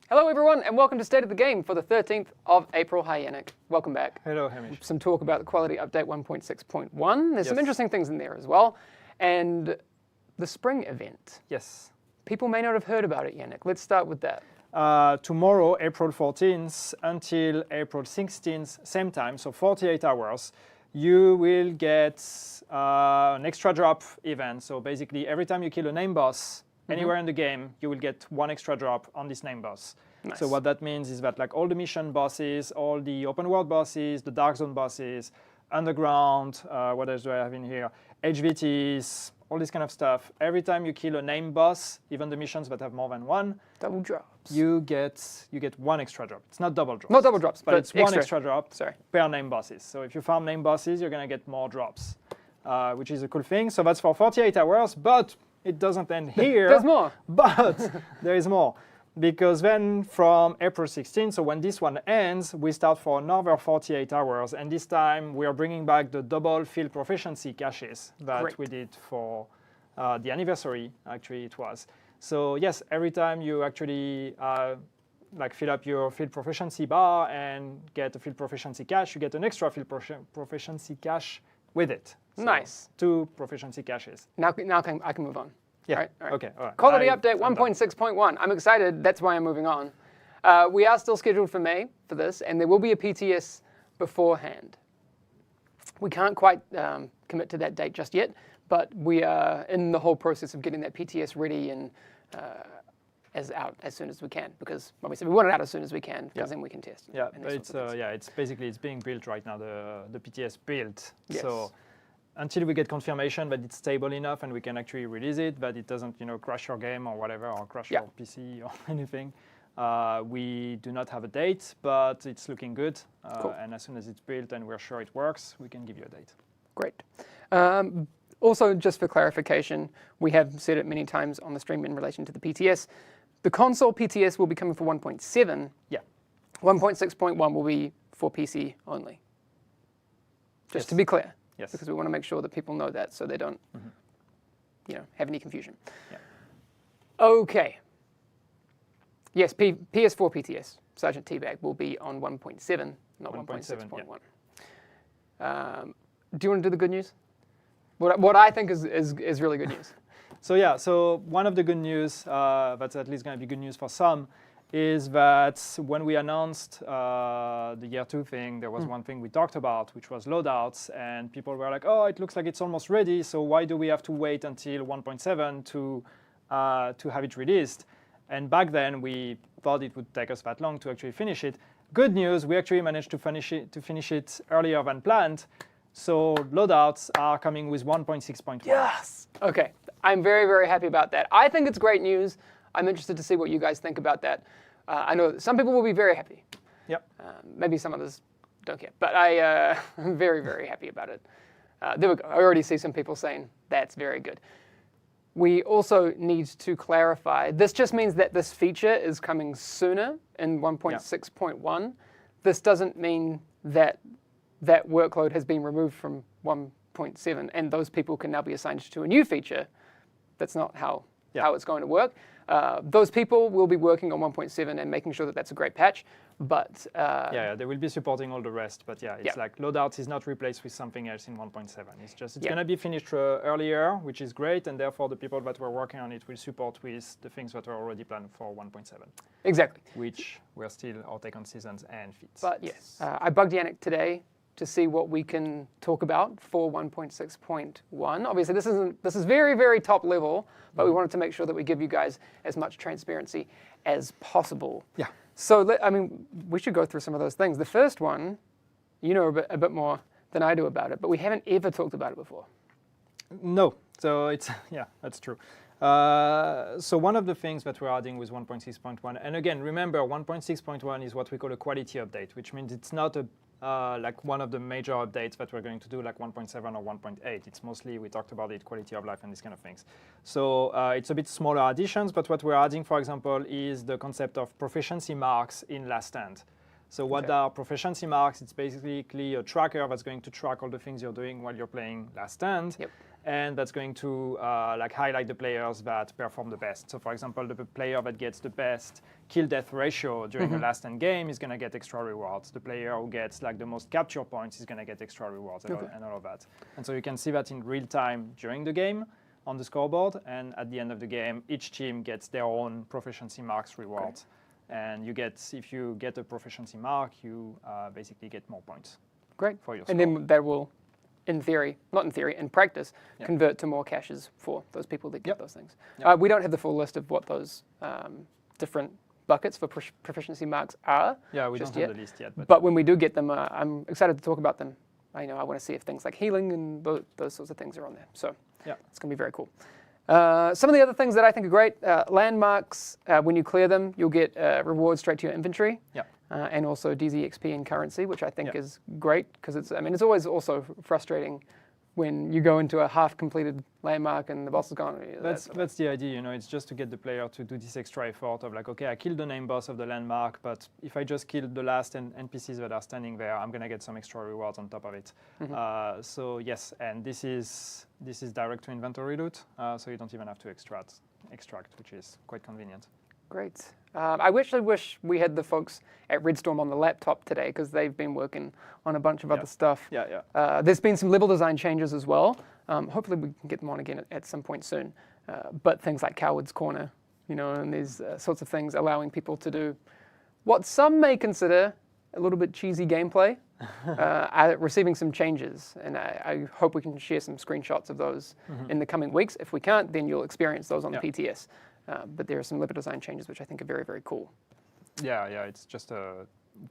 Hello everyone and welcome to State of the Game for the 13th of April. Hi Yannick, welcome back. Hello Hamish. Some talk about the quality update 1.6.1. There's some interesting things in there as well. And the spring event. Yes. People may not have heard about it, Yannick. Let's start with that. Tomorrow, April 14th until April 16th, same time, so 48 hours, you will get an extra drop event. So basically every time you kill a name boss, anywhere in the game, you will get one extra drop on this name boss. Nice. So what that means is that like all the mission bosses, all the open world bosses, the dark zone bosses, underground, what else do I have in here? HVTs, all this kind of stuff. Every time you kill a name boss, even the missions that have more than one, double drops. You get one extra drop. It's not double drops. Not double drops, but it's one extra drop per name bosses. So if you farm name bosses, you're gonna get more drops, which is a cool thing. So that's for 48 hours, but it doesn't end here. There's more. But there is more. Because then from April 16th, so when this one ends, we start for another 48 hours. And this time we are bringing back the double field proficiency caches that we did for the anniversary, actually it was. So yes, every time you actually like fill up your field proficiency bar and get a field proficiency cache, you get an extra field proficiency cache with it. So nice. 2 proficiency caches. Now I can move on. Yeah. All right. Okay. All right. Quality update 1.6.1. I'm excited. That's why I'm moving on. We are still scheduled for May for this, and there will be a PTS beforehand. We can't quite commit to that date just yet, but we are in the whole process of getting that PTS ready and out as soon as we can. Because well, we want it out as soon as we can, because then we can test. Yeah, but it's basically it's being built right now. The PTS built. Yes. So until we get confirmation that it's stable enough and we can actually release it, that it doesn't crash your game or whatever, or crash your PC or anything. We do not have a date, but it's looking good. Cool. And as soon as it's built and we're sure it works, we can give you a date. Great. Also, just for clarification, we have said it many times on the stream in relation to the PTS. The console PTS will be coming for 1.7. Yeah. 1.6.1 will be for PC only. Just to be clear. Yes. Because we want to make sure that people know that so they don't have any confusion. Yeah. Okay. Yes, PS4 PTS, Sergeant Teabag, will be on 1.7, not 1.6.1. Yeah. Do you want to do the good news? What I think is really good news. So one of the good news, that's at least going to be good news for some, is that when we announced the year 2 thing, there was one thing we talked about, which was loadouts, and people were like, oh, it looks like it's almost ready, so why do we have to wait until 1.7 to have it released? And back then, we thought it would take us that long to actually finish it. Good news, we actually managed to finish it earlier than planned. So loadouts are coming with 1.6.1. Yes! Okay, I'm very, very happy about that. I think it's great news. I'm interested to see what you guys think about that. I know that some people will be very happy. Yep. Maybe some others don't care, but I'm very, very happy about it. There we go. I already see some people saying that's very good. We also need to clarify, this just means that this feature is coming sooner in 1.6.1. This doesn't mean that that workload has been removed from 1.7 and those people can now be assigned to a new feature. That's not how it's going to work. Those people will be working on 1.7 and making sure that that's a great patch, but... they will be supporting all the rest, but it's like loadouts is not replaced with something else in 1.7. It's going to be finished earlier, which is great, and therefore the people that were working on it will support with the things that were already planned for 1.7. Exactly. Which were still our take on seasons and feats. But yes, I bugged Yannick today to see what we can talk about for 1.6.1. Obviously, this is very, very top level, but we wanted to make sure that we give you guys as much transparency as possible. Yeah. So, we should go through some of those things. The first one, you know a bit more than I do about it, but we haven't ever talked about it before. No. So it's, that's true. So one of the things that we're adding with 1.6.1, and again, remember 1.6.1 is what we call a quality update, which means it's not like one of the major updates that we're going to do like 1.7 or 1.8. It's mostly, we talked about it, quality of life and these kind of things. So it's a bit smaller additions, but what we're adding, for example, is the concept of proficiency marks in Last Stand. So what are proficiency marks? It's basically a tracker that's going to track all the things you're doing while you're playing Last Stand. Yep. and that's going to like highlight the players that perform the best. So for example, the player that gets the best kill-death ratio during the last end game is going to get extra rewards. The player who gets like the most capture points is going to get extra rewards and all of that. And so you can see that in real time during the game on the scoreboard, and at the end of the game, each team gets their own Proficiency Marks reward. And you get, if you get a Proficiency Mark, you basically get more points. Great. For your score. And then that will, in theory, not in theory, in practice, convert to more caches for those people that get those things. We don't have the full list of what those different buckets for Proficiency Marks are. Yeah, we don't have the list yet. But when we do get them, I'm excited to talk about them. I want to see if things like healing and those sorts of things are on there. So it's going to be very cool. Some of the other things that I think are great, landmarks, when you clear them, you'll get rewards straight to your inventory. And also DZXP and currency, which I think is great, because it's always also frustrating when you go into a half-completed landmark and the boss is gone. That's the idea, it's just to get the player to do this extra effort of like, okay, I killed the name boss of the landmark, but if I just killed the last NPCs that are standing there, I'm going to get some extra rewards on top of it. So yes, and this is direct to inventory loot, so you don't even have to extract, which is quite convenient. Great. I actually wish we had the folks at Redstorm on the laptop today, because they've been working on a bunch of other stuff. There's been some level design changes as well. Hopefully we can get them on again at some point soon. But things like Coward's Corner, and these sorts of things, allowing people to do what some may consider a little bit cheesy gameplay, are receiving some changes. And I hope we can share some screenshots of those in the coming weeks. If we can't, then you'll experience those on the PTS. But there are some level design changes which I think are very, very cool. Yeah, it's just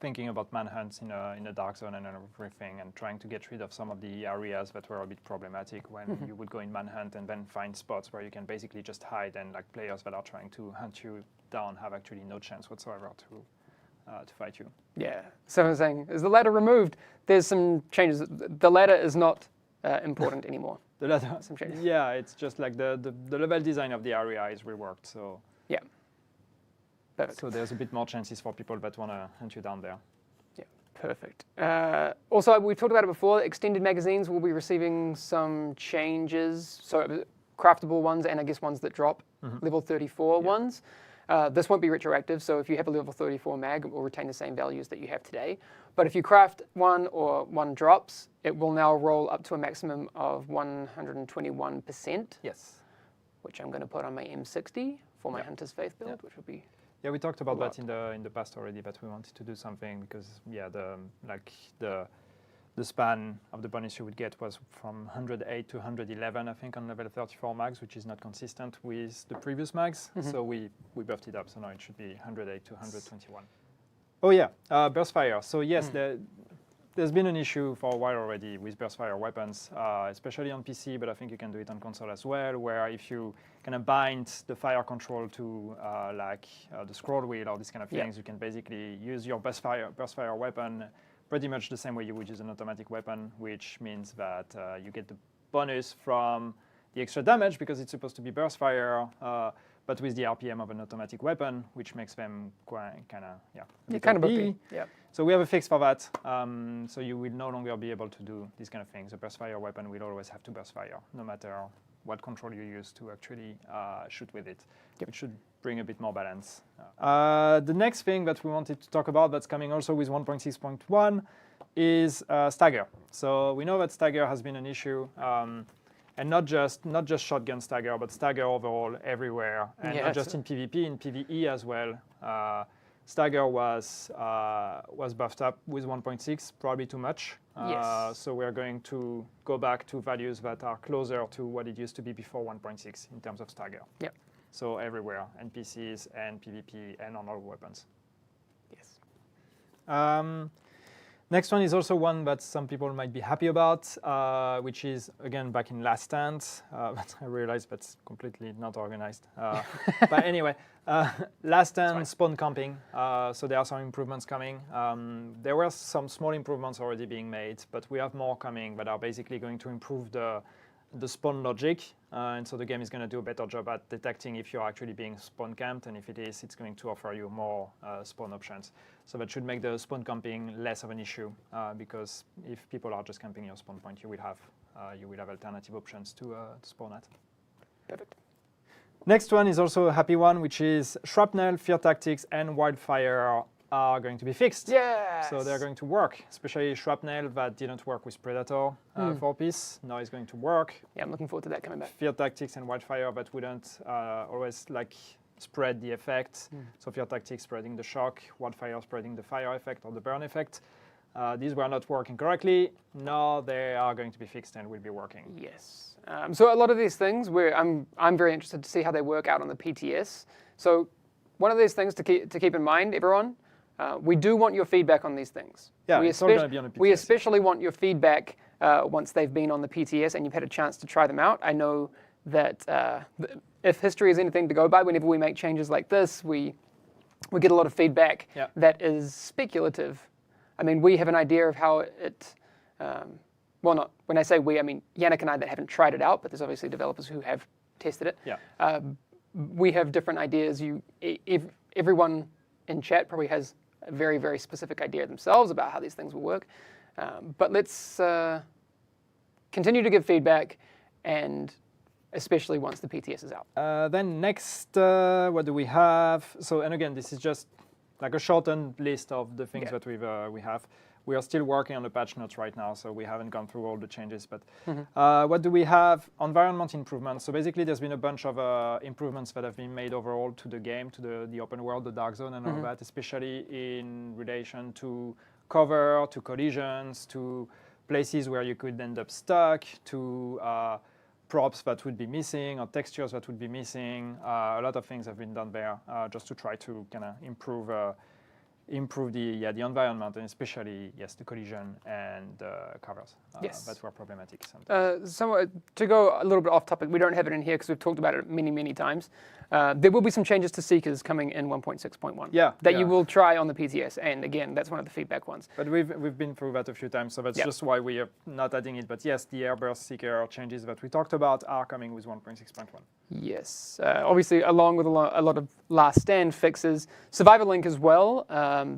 thinking about manhunts in a dark zone and everything, and trying to get rid of some of the areas that were a bit problematic when you would go in manhunt and then find spots where you can basically just hide, and like players that are trying to hunt you down have actually no chance whatsoever to fight you. Yeah, so I'm saying, is the ladder removed? There's some changes. The ladder is not important anymore. The ladder, some changes. Yeah, it's just like the level design of the area is reworked. So yeah, perfect. So there's a bit more chances for people that want to hunt you down there. Yeah, perfect. Also, we've talked about it before. Extended magazines will be receiving some changes. So craftable ones, and I guess ones that drop level 34 ones. This won't be retroactive, so if you have a level 34 mag, it will retain the same values that you have today. But if you craft one or one drops, it will now roll up to a maximum of 121%. Yes. Which I'm going to put on my M60 for my Hunter's Faith build, which will be... Yeah, we talked about that in the past already, but we wanted to do something because, the span of the bonus you would get was from 108 to 111, I think, on level 34 mags, which is not consistent with the previous mags. So we buffed it up, so now it should be 108 to 121. Oh yeah, burst fire. So yes, there's been an issue for a while already with burst fire weapons, especially on PC, but I think you can do it on console as well, where if you kind of bind the fire control to the scroll wheel or these kind of things, you can basically use your burst fire weapon pretty much the same way you would use an automatic weapon, which means that you get the bonus from the extra damage because it's supposed to be burst fire, but with the RPM of an automatic weapon, which makes them kind of OP. So we have a fix for that. So you will no longer be able to do these kind of things. A burst fire weapon will always have to burst fire, no matter what control you use to actually shoot with it. It should bring a bit more balance. The next thing that we wanted to talk about that's coming also with 1.6.1 is Stagger. So we know that Stagger has been an issue, and not just shotgun Stagger, but Stagger overall everywhere, and not just in PvP, in PvE as well. Stagger was buffed up with 1.6, probably too much. So we're going to go back to values that are closer to what it used to be before 1.6 in terms of Stagger. So everywhere, NPCs and PvP and on all weapons. Yes. Next one is also one that some people might be happy about, which is, again, back in Last Stand. But I realize that's completely not organized. But anyway, Last Stand spawn camping. So there are some improvements coming. There were some small improvements already being made, but we have more coming that are basically going to improve the spawn logic. And so the game is going to do a better job at detecting if you're actually being spawn camped, and if it is, it's going to offer you more spawn options. So that should make the spawn camping less of an issue, because if people are just camping your spawn point, you will have you will have alternative options to spawn at. Perfect. Next one is also a happy one, which is Shrapnel, Fear Tactics, and Wildfire are going to be fixed. Yes. So they're going to work, especially Shrapnel that didn't work with Predator 4-piece. Now it's going to work. Yeah, I'm looking forward to that coming back. Fear Tactics and Wildfire that wouldn't always like spread the effect. So Fear Tactics spreading the shock, Wildfire spreading the fire effect or the burn effect. These were not working correctly. Now they are going to be fixed and will be working. Yes. So a lot of these things, I'm very interested to see how they work out on the PTS. So one of these things to keep in mind, everyone, we do want your feedback on these things. Yeah, it's all going to be on the PTS. We especially want your feedback once they've been on the PTS and you've had a chance to try them out. I know that if history is anything to go by, whenever we make changes like this, we get a lot of feedback that is speculative. I mean, we have an idea of how it, well, not when I say we, I mean Yannick and I that haven't tried it out, but there's obviously developers who have tested it. Yeah. We have different ideas. Everyone in chat probably has a very, very specific idea themselves about how these things will work. But let's continue to give feedback, and especially once the PTS is out. Then next, what do we have? So, and again, this is just like a shortened list of the things that we have. We are still working on the patch notes right now, so we haven't gone through all the changes. But what do we have? Environment improvements. So basically, there's been a bunch of improvements that have been made overall to the game, to the open world, the dark zone, and all that, especially in relation to cover, to collisions, to places where you could end up stuck, to props that would be missing or textures that would be missing. A lot of things have been done there just to try to kind of improve the environment, and especially the collision and covers that were problematic. To go a little bit off topic, we don't have it in here because we've talked about it many times. There will be some changes to Seekers coming in 1.6.1 that you will try on the PTS, and again, that's one of the feedback ones. But we've been through that a few times, so that's just why we are not adding it. But yes, the Airburst Seeker changes that we talked about are coming with 1.6.1. Yes, obviously along with a lot of Last Stand fixes, Survivor Link as well.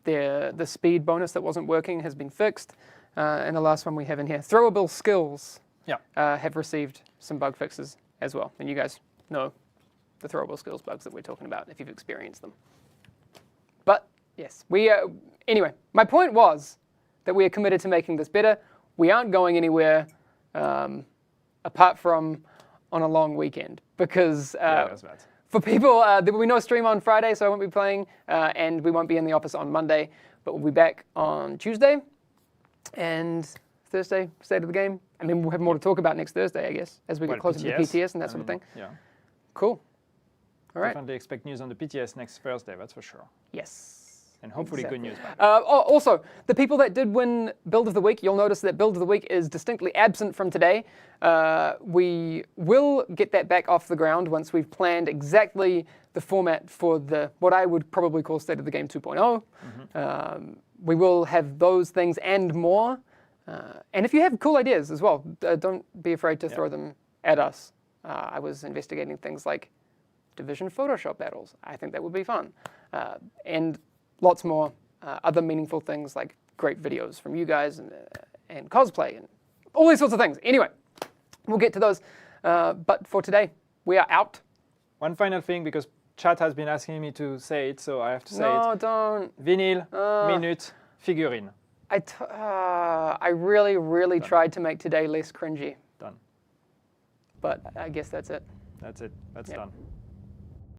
The speed bonus that wasn't working has been fixed, and the last one we have in here, throwable skills, have received some bug fixes as well. And you guys know the throwable skills bugs that we're talking about if you've experienced them. But yes, anyway, my point was that we are committed to making this better. We aren't going anywhere apart from on a long weekend, because for people, there will be no stream on Friday, so I won't be playing, and we won't be in the office on Monday, but we'll be back on Tuesday and Thursday, state of the game. I mean, we'll have more to talk about next Thursday, I guess, as we get closer to the PTS and that sort of thing. Yeah. Cool. All right. Definitely expect news on the PTS next Thursday, that's for sure. Yes. And hopefully good news. Also, the people that did win Build of the Week, you'll notice that Build of the Week is distinctly absent from today. We will get that back off the ground once we've planned exactly the format for what I would probably call State of the Game 2.0. We will have those things and more. And if you have cool ideas as well, don't be afraid to throw them at us. I was investigating things like Division Photoshop battles. I think that would be fun. And lots more other meaningful things like great videos from you guys and cosplay and all these sorts of things. Anyway, we'll get to those. But for today, we are out. One final thing, because chat has been asking me to say it, so I have to say it. No, don't. Vinyl, minute, figurine. I really tried to make today less cringy. Done. But I guess that's it. That's it. That's done.